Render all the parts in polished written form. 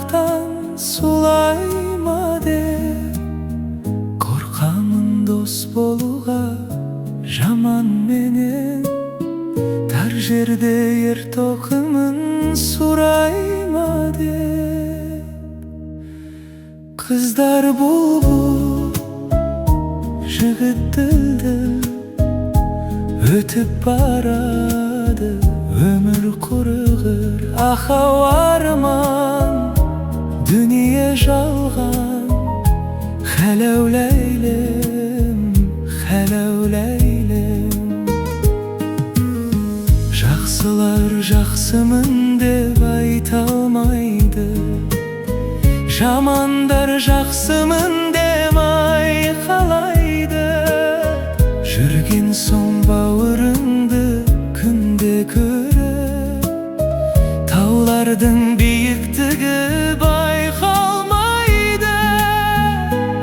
аяқтан суlayma деп Корқамын дос болуға жаман менен Тар жерде ер тоқымын сурайма деп Қыздар бұлбұл жігіт ділділ өтіп барады өмір құрығыр Ахау арман дүние жалған Хәләу ләйлем, хәләу ләйлем Жақсылар жақсымын деп айта алмайды Жамандар жақсымын деп айқалайды Жүрген соң бауырыңды күнде көріп Таулардың биіктігі байқалмайды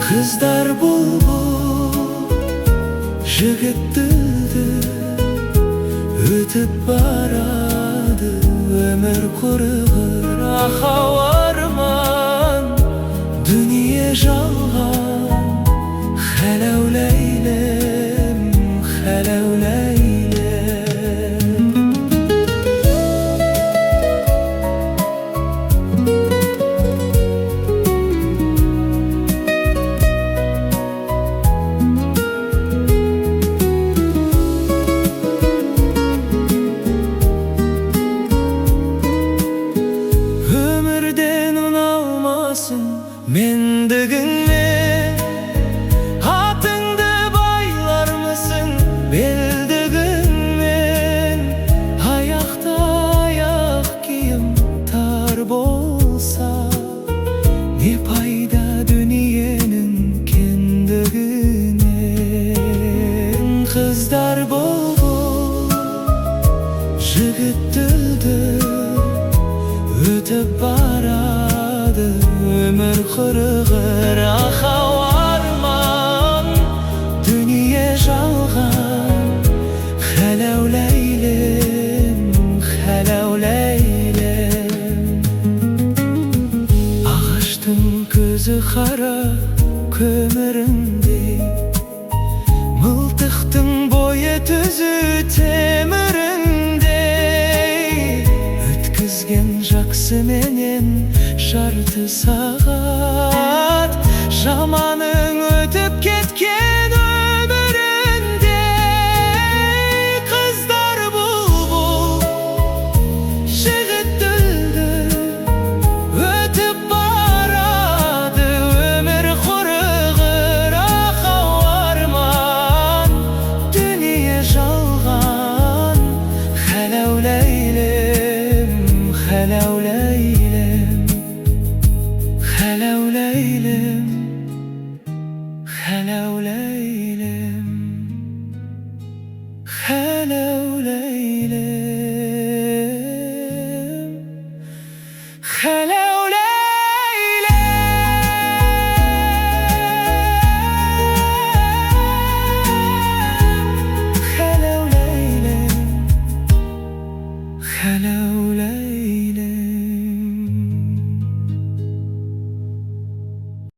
Қыздар бұлбұл жігіт ділділ өтіп барады өмір құрығыр Ахау арман дүние жалған Хәләу ләйлем, хәләу ләйлем Өмірден ұналмасын мендігіңе Атыңды байлар мысың белдігіңмен Аяқта аяқ киім тар болса Не пайда дүниенің кендігінен Қыздар бұлбұл жігіт ділділ өтіп барады өмір құрығыр Ахау арман дүние жалған Хәләу ләйлем, хәләу ләйлем Ағаштың көзі қара көміріндей Мылтықтың бойы түзу теміріндей Өткізген жақсы менен жарты сағат Жаманы